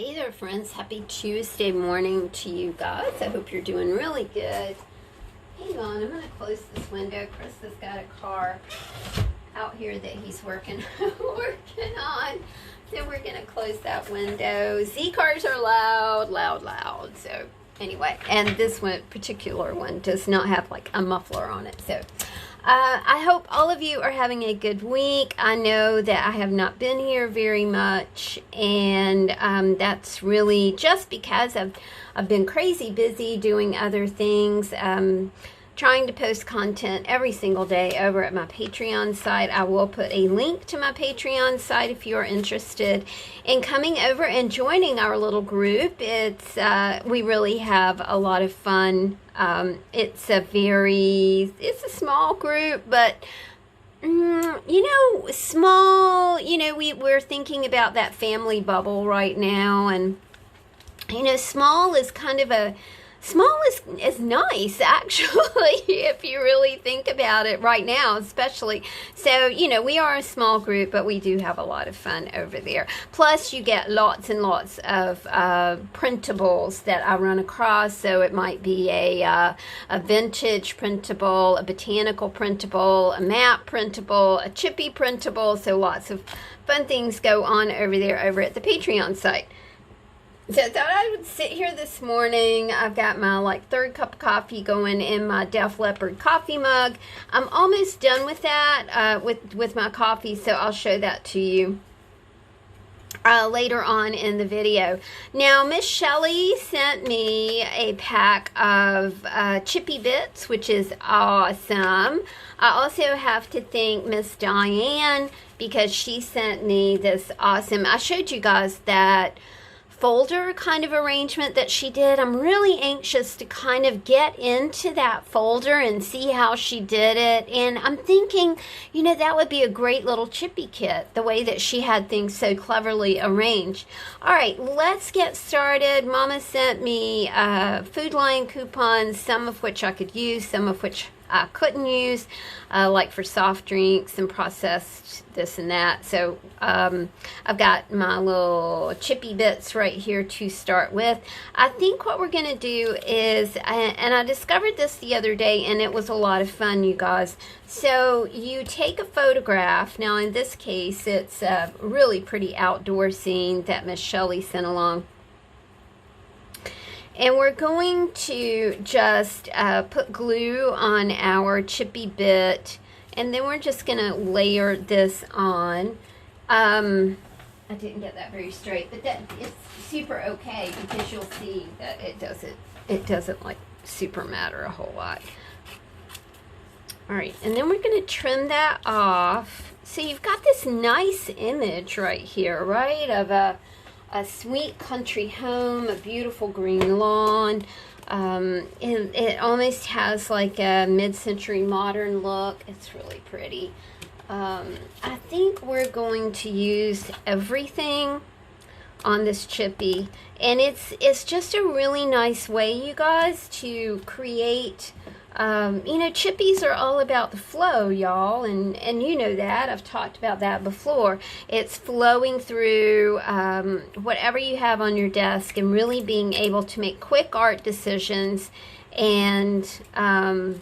Hey there, friends. Happy Tuesday morning to you guys. I hope you're doing really good. Hang on, I'm going to close this window. Chris has got a car out here that he's working on. So we're going to close that window. Z cars are loud. So anyway, and this one, particular one, does not have like a muffler on it. So I hope all of you are having a good week. I know that I have not been here very much, and that's really just because I've been crazy busy doing other things, trying to post content every single day over at my Patreon site. I will put a link to my Patreon site if you're interested in coming over and joining our little group. It's we really have a lot of fun. It's a small group, but small, we're thinking about that family bubble right now, and small is nice, actually, if you really think about it right now, especially. So, we are a small group, but we do have a lot of fun over there. Plus, you get lots and lots of printables that I run across. So it might be a vintage printable, a botanical printable, a map printable, a chippy printable. So lots of fun things go on over there over at the Patreon site. So I thought I would sit here this morning. I've got my third cup of coffee going in my Def Leppard coffee mug. I'm almost done with that, with my coffee, so I'll show that to you later on in the video. Now, Miss Shelley sent me a pack of Chippy Bits, which is awesome. I also have to thank Miss Diane because she sent me this awesome, I showed you guys that folder kind of arrangement that she did. I'm really anxious to kind of get into that folder and see how she did it, and I'm thinking, that would be a great little chippy kit, the way that she had things so cleverly arranged. All right, let's get started. Mama sent me Food Lion coupons, some of which I could use, some of which I couldn't use, like for soft drinks and processed this and that. So I've got my little Chippy Bits right here to start with. I think what we're going to do is, and I discovered this the other day, and it was a lot of fun, you guys. So you take a photograph. Now, in this case, it's a really pretty outdoor scene that Miss Shelley sent along. And we're going to just put glue on our Chippy Bit, and then we're just going to layer this on. I didn't get that very straight, but that is super okay because you'll see that it doesn't like super matter a whole lot. All right, and then we're going to trim that off. So you've got this nice image right here, right, of a sweet country home, a beautiful green lawn. It almost has like a mid-century modern look. It's really pretty. I think we're going to use everything on this chippy, and it's just a really nice way, you guys, to create. Chippies are all about the flow, y'all, and you know that. I've talked about that before. It's flowing through whatever you have on your desk and really being able to make quick art decisions and, kind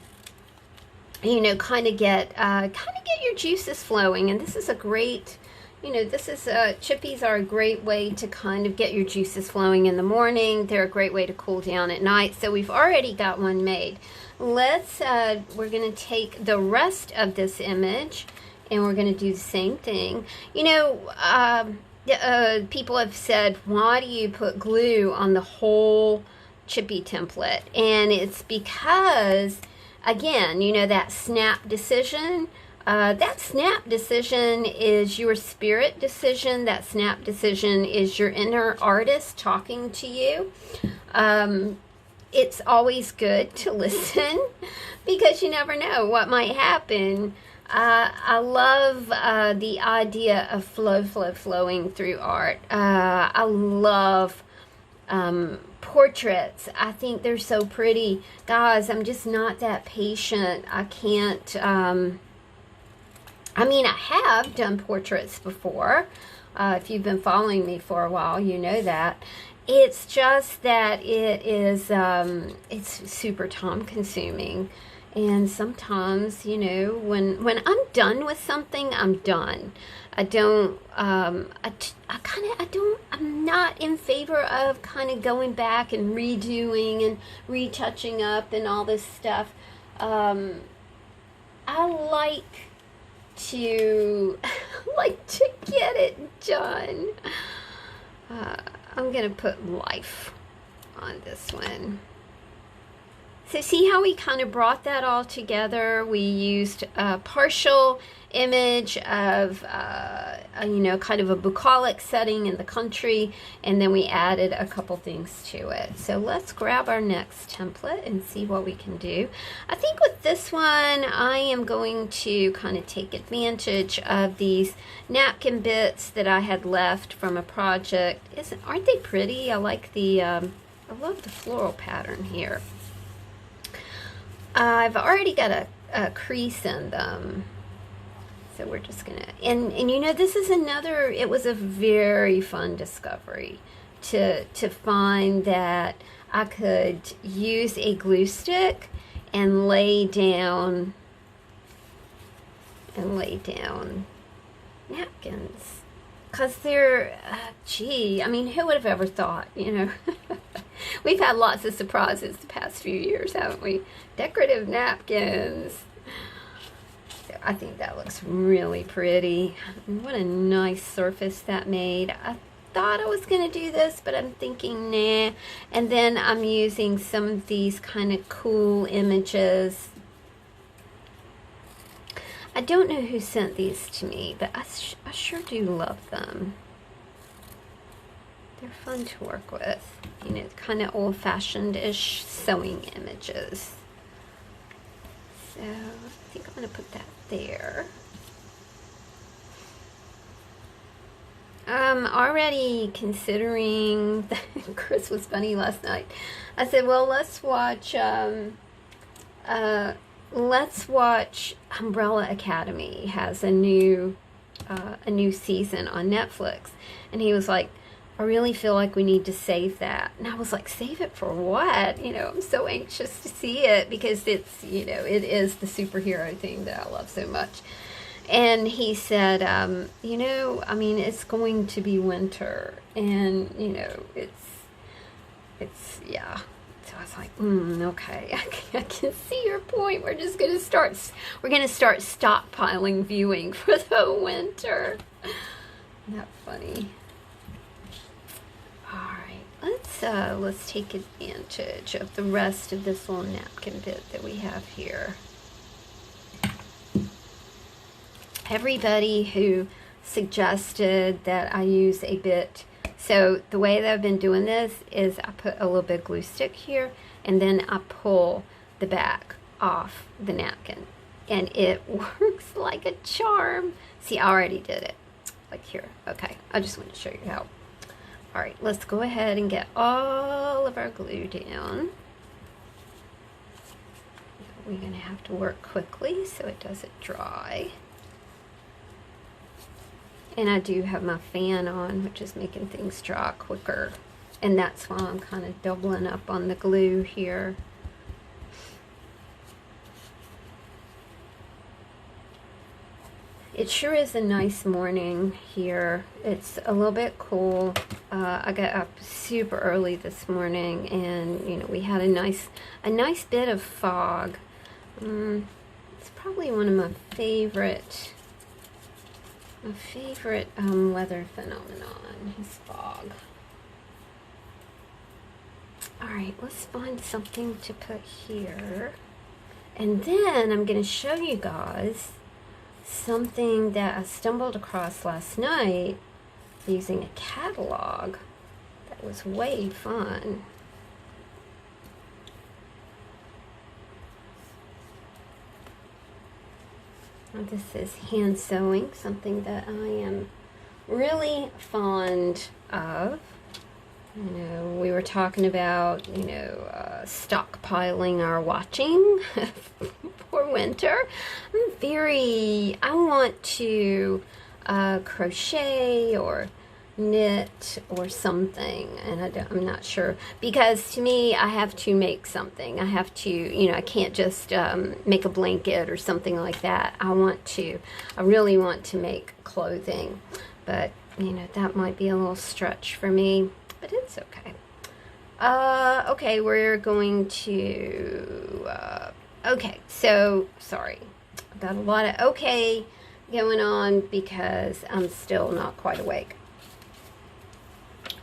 of get your juices flowing. And this is a great, Chippies are a great way to kind of get your juices flowing in the morning. They're a great way to cool down at night. So we've already got one made. We're going to take the rest of this image and we're going to do the same thing. People have said, why do you put glue on the whole chippy template? And it's because, again, that snap decision. That snap decision is your spirit decision. That snap decision is your inner artist talking to you. It's always good to listen because you never know what might happen. I love the idea of flowing through art. I love portraits. I think they're so pretty. Guys, I'm just not that patient. I can't, I have done portraits before. If you've been following me for a while, you know that. It's just that it is, it's super time consuming. And sometimes, you know, when I'm done with something, I'm done. I don't, I'm not in favor of kind of going back and redoing and retouching up and all this stuff. I like to get it done. I'm gonna put life on this one. So see how we kind of brought that all together? We used a partial image of, you know, kind of a bucolic setting in the country, and then we added a couple things to it. So let's grab our next template and see what we can do. I think with this one, I am going to kind of take advantage of these napkin bits that I had left from a project. Aren't they pretty? I like the, I love the floral pattern here. I've already got a crease in them, so we're just gonna, and you know, this is another, it was a very fun discovery to find that I could use a glue stick and lay down napkins, because they're, gee, I mean, who would have ever thought, you know? We've had lots of surprises the past few years, haven't we? Decorative napkins. So I think that looks really pretty. What a nice surface that made. I thought I was going to do this, but I'm thinking, nah. And then I'm using some of these kind of cool images. I don't know who sent these to me, but I sure do love them. They're fun to work with, you know, kind of old-fashioned-ish sewing images. So I think I'm going to put that there. I'm already considering, Chris was funny last night. I said, well, let's watch Umbrella Academy has a new season on Netflix. And he was like, I really feel like we need to save that. And I was like, save it for what? You know, I'm so anxious to see it because it's, you know, it is the superhero thing that I love so much. And he said, you know, I mean, it's going to be winter and, you know, it's, yeah. So I was like, okay, I can see your point. We're going to start stockpiling viewing for the winter. Isn't that funny? Let's take advantage of the rest of this little napkin bit that we have here. Everybody who suggested that I use a bit, so the way that I've been doing this is I put a little bit of glue stick here and then I pull the back off the napkin and it works like a charm. See, I already did it, like here. Okay, I just want to show you how. All right, let's go ahead and get all of our glue down. We're going to have to work quickly so it doesn't dry. And I do have my fan on, which is making things dry quicker. And that's why I'm kind of doubling up on the glue here. It sure is a nice morning here. It's a little bit cool. I got up super early this morning, and you know, we had a nice bit of fog. It's probably one of my favorite weather phenomenon is fog. All right, let's find something to put here, and then I'm going to show you guys something that I stumbled across last night using a catalog that was way fun. Now, this is hand sewing, something that I am really fond of. You know, we were talking about, you know, stockpiling our watching for winter. I want to crochet or knit or something, and I'm not sure, because to me I have to make something. I have to, you know, I can't just make a blanket or something like that. I really want to make clothing, but you know, that might be a little stretch for me, but it's okay. Okay, we're going to okay, so sorry, I've got a lot of okay going on because I'm still not quite awake.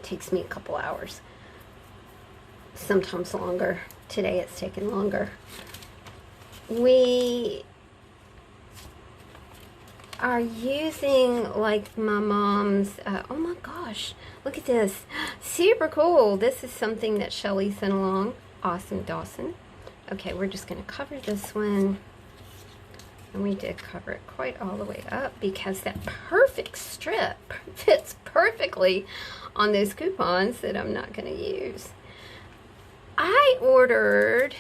Takes me a couple hours, sometimes longer. Today it's taken longer. We are using like my mom's, oh my gosh, look at this, super cool. This is something that Shelly sent along. Awesome Dawson. Okay, we're just going to cover this one. And we did cover it quite all the way up because that perfect strip fits perfectly on those coupons that I'm not going to use. I ordered,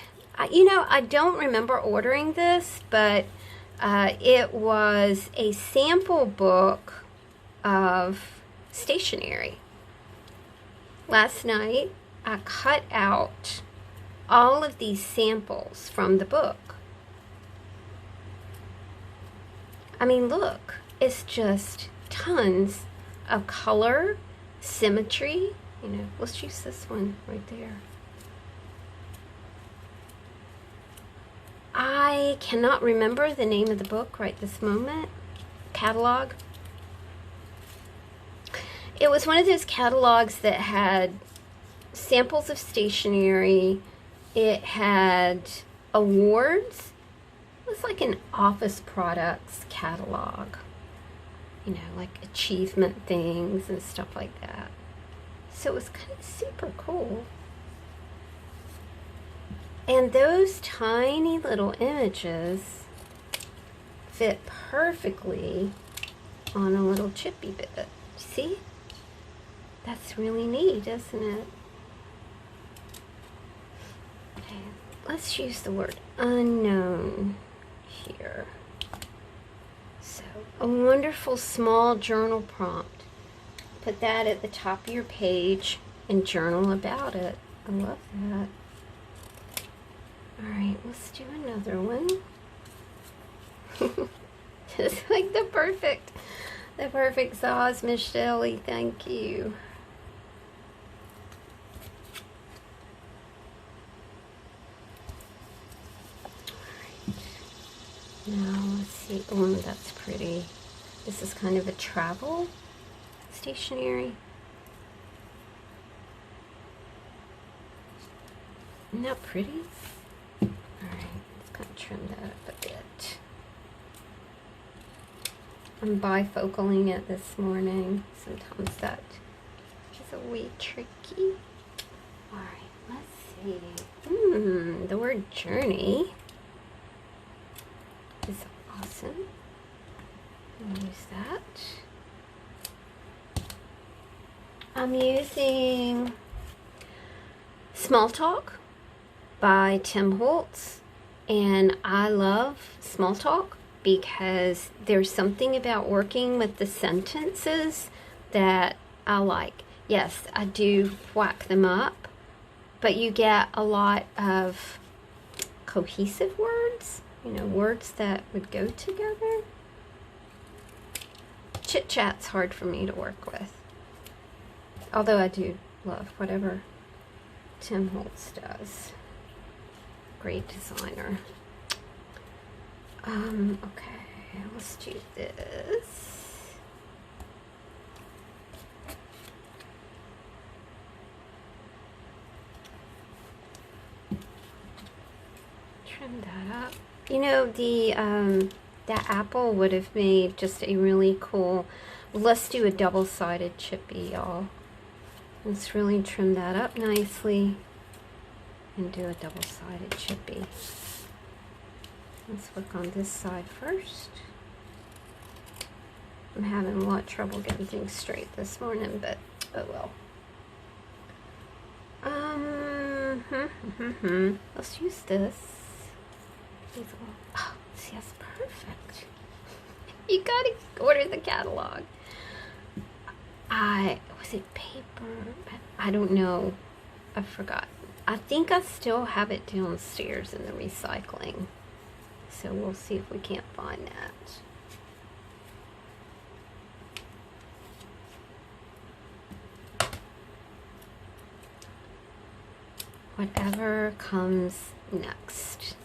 you know, I don't remember ordering this, but it was a sample book of stationery. Last night, I cut out all of these samples from the book. I mean, look, it's just tons of color, symmetry. You know, let's use this one right there. I cannot remember the name of the book right this moment. Catalog. It was one of those catalogs that had samples of stationery. It had awards. It was like an office products catalog, you know, like achievement things and stuff like that. So it was kind of super cool. And those tiny little images fit perfectly on a little chippy bit. See? That's really neat, isn't it? Okay, let's use the word unknown here. So, a wonderful small journal prompt. Put that at the top of your page and journal about it. I love that. Alright, let's do another one. Just like the perfect sauce, Miss Shelley. Thank you. Now, let's see. Oh, that's pretty. This is kind of a travel stationery. Isn't that pretty? Alright, let's kind of trim that up a bit. I'm bifocaling it this morning. Sometimes that is a wee tricky. Alright, let's see. The word journey is awesome. I'll use that. I'm using Small Talk by Tim Holtz, and I love Small Talk because there's something about working with the sentences that I like. Yes, I do whack them up, but you get a lot of cohesive words, you know, words that would go together. Chit chat's hard for me to work with, although I do love whatever Tim Holtz does. Great designer. Okay, let's do this. Trim that up. You know, that apple would have made just a really cool, let's do a double-sided chippy, y'all. Let's really trim that up nicely and do a double-sided chippy. Let's work on this side first. I'm having a lot of trouble getting things straight this morning, but oh well. Let's use this. Oh, see, that's perfect. You gotta order the catalog. Was it paper? I don't know. I forgot. I think I still have it downstairs in the recycling. So we'll see if we can't find that. Whatever comes next.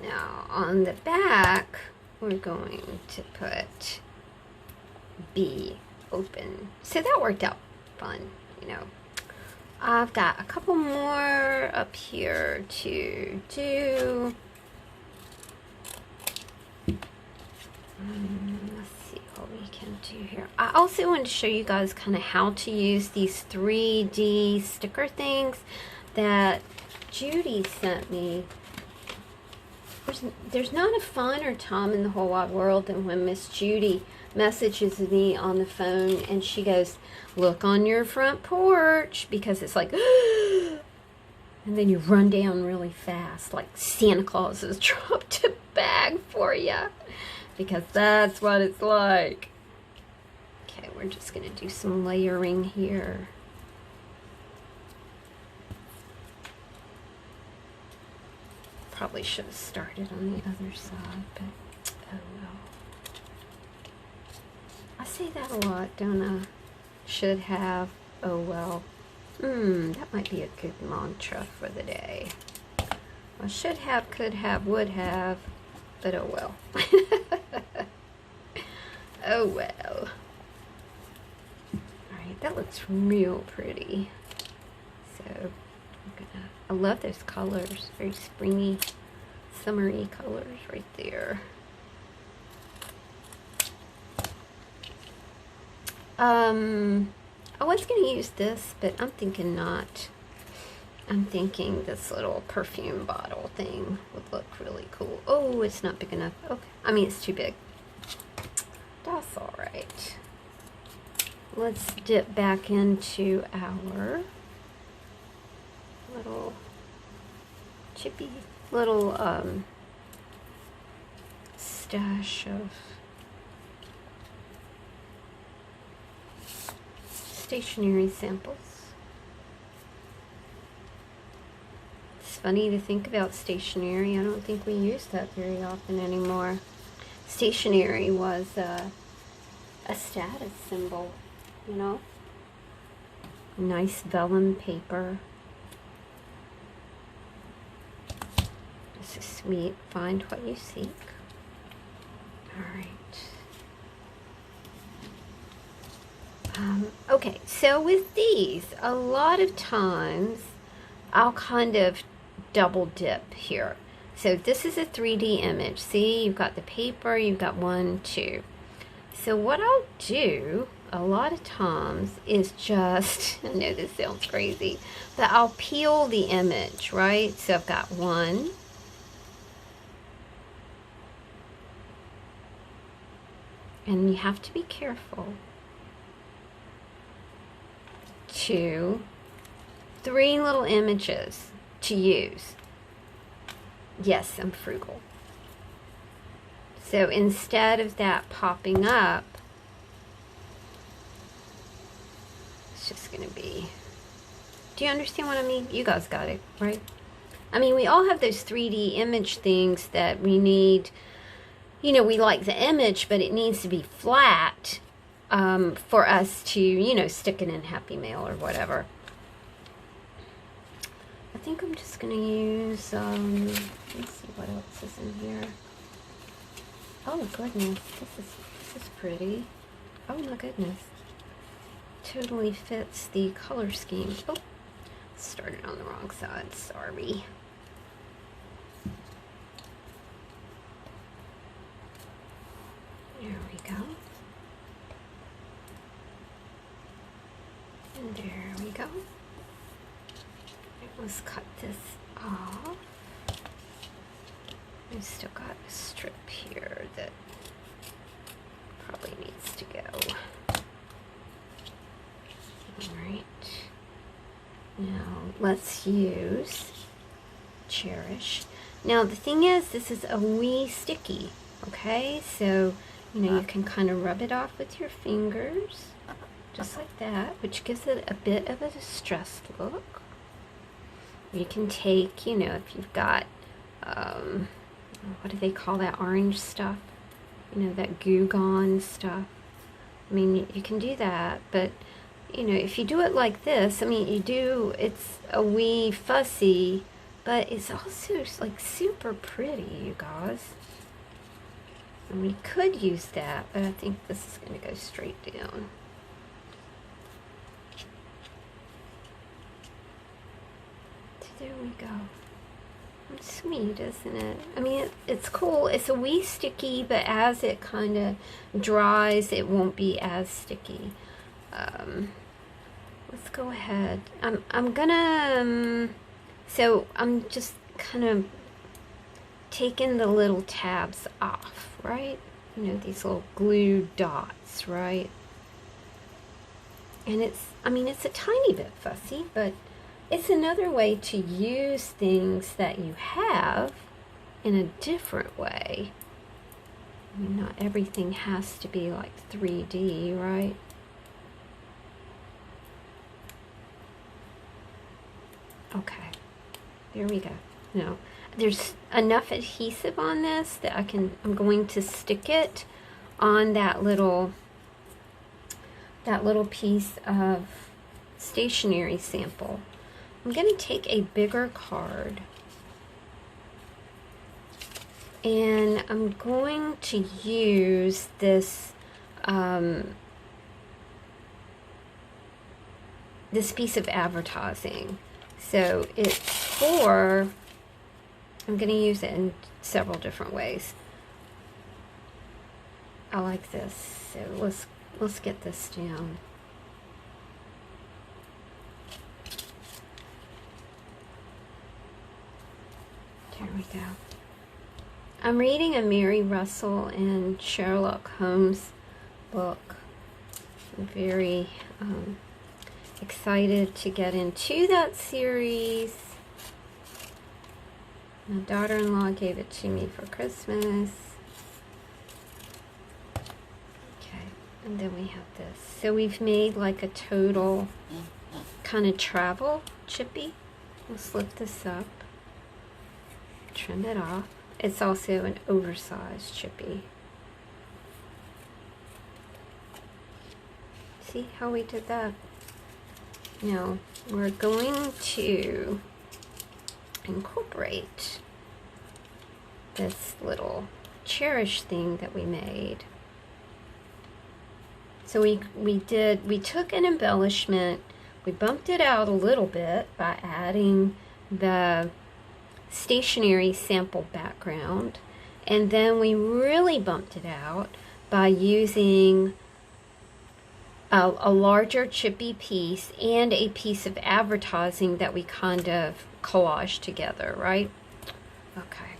Now on the back, we're going to put B, open. So that worked out fun, you know. I've got a couple more up here to do. Let's see what we can do here. I also want to show you guys kind of how to use these 3D sticker things that Judy sent me. There's not a funner time in the whole wide world than when Miss Judy messages me on the phone and she goes, look on your front porch, because it's like and then you run down really fast like Santa Claus has dropped a bag for you, because that's what it's like. Okay, we're just gonna do some layering here. Probably should have started on the other side, but oh well. I say that a lot, don't I? Should have, oh well. That might be a good mantra for the day. Well, should have, could have, would have, but oh well. Oh well. Alright, that looks real pretty. So, I love those colors. Very springy, summery colors right there. I was going to use this, but I'm thinking not. I'm thinking this little perfume bottle thing would look really cool. Oh, it's not big enough. Okay. I mean, it's too big. That's all right. Let's dip back into our little chippy little stash of stationery samples. It's funny to think about stationery. I don't think we use that very often anymore. Stationery was a status symbol, you know. Nice vellum paper. This is sweet. Find what you seek. Alright. Okay, so with these, a lot of times I'll kind of double dip here. So this is a 3D image. See, you've got the paper, you've got 1, 2. So what I'll do a lot of times is just, I know this sounds crazy, but I'll peel the image, right? So I've got 1. And you have to be careful. 2, 3 little images to use. Yes, I'm frugal. So instead of that popping up, it's just going to be... Do you understand what I mean? You guys got it, right? I mean, we all have those 3D image things that we need. You know, we like the image, but it needs to be flat for us to, you know, stick it in Happy Mail or whatever. I think I'm just going to use, let's see what else is in here. Oh, goodness. This is pretty. Oh, my goodness. Totally fits the color scheme. Oh, started on the wrong side. Sorry. There we go. And there we go. Let's cut this off. I've still got a strip here that probably needs to go. Alright. Now let's use Cherish. Now the thing is, this is a wee sticky, okay? So, you know, you can kind of rub it off with your fingers, just like that, which gives it a bit of a distressed look. You can take, you know, if you've got, what do they call that orange stuff? You know, that Goo Gone stuff. I mean, you can do that, but, you know, if you do it like this, I mean, it's a wee fussy, but it's also like super pretty, you guys. And we could use that, but I think this is going to go straight down. So there we go. It's sweet, isn't it? I mean, it's cool. It's a wee sticky, but as it kind of dries, it won't be as sticky. Let's go ahead. I'm gonna, so I'm just kind of taking the little tabs off, right? You know, these little glue dots, right? And it's, I mean, it's a tiny bit fussy, but it's another way to use things that you have in a different way. I mean, not everything has to be like 3D, right? Okay, there we go. Now, there's enough adhesive on this that I'm going to stick it on that little piece of stationery sample. I'm going to take a bigger card and I'm going to use this this piece of advertising. So it's for, I'm going to use it in several different ways. I like this. So let's get this down. There we go. I'm reading a Mary Russell and Sherlock Holmes book. I'm very excited to get into that series. My daughter-in-law gave it to me for Christmas. Okay, and then we have this. So we've made like a total kind of travel chippy. We'll slip this up. Trim it off. It's also an oversized chippy. See how we did that? Now we're going to incorporate this little cherish thing that we made. So we took an embellishment, we bumped it out a little bit by adding the stationery sample background, and then we really bumped it out by using a larger chippy piece and a piece of advertising that we kind of collaged together, right? Okay.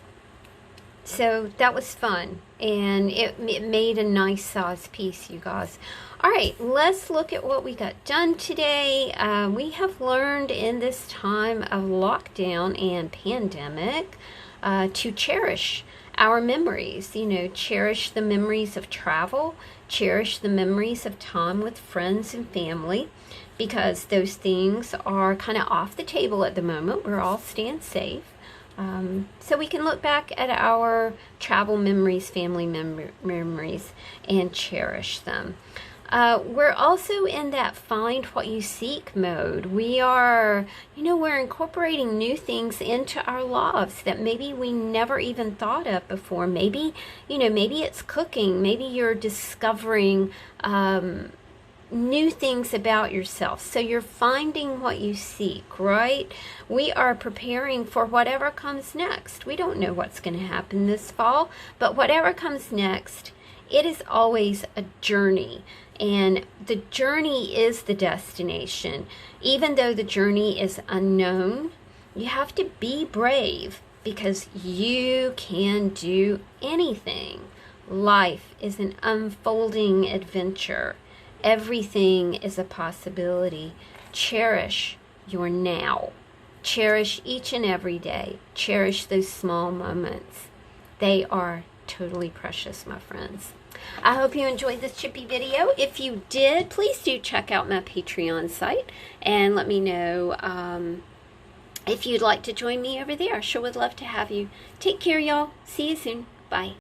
So that was fun, and it made a nice size piece, you guys. All right, let's look at what we got done today. We have learned in this time of lockdown and pandemic to cherish our memories. You know, cherish the memories of travel, cherish the memories of time with friends and family, because those things are kind of off the table at the moment. We're all staying safe. So we can look back at our travel memories, family memories, and cherish them. We're also in that find what you seek mode. We are, you know, we're incorporating new things into our lives that maybe we never even thought of before. Maybe, you know, maybe it's cooking. Maybe you're discovering new things about yourself. So you're finding what you seek, right? We are preparing for whatever comes next. We don't know what's going to happen this fall, but whatever comes next, it is always a journey. And the journey is the destination. Even though the journey is unknown, you have to be brave, because you can do anything. Life is an unfolding adventure. Everything is a possibility. Cherish your now. Cherish each and every day. Cherish those small moments. They are totally precious, my friends. I hope you enjoyed this Chippy video. If you did, please do check out my Patreon site and let me know if you'd like to join me over there. I sure would love to have you. Take care, y'all. See you soon. Bye.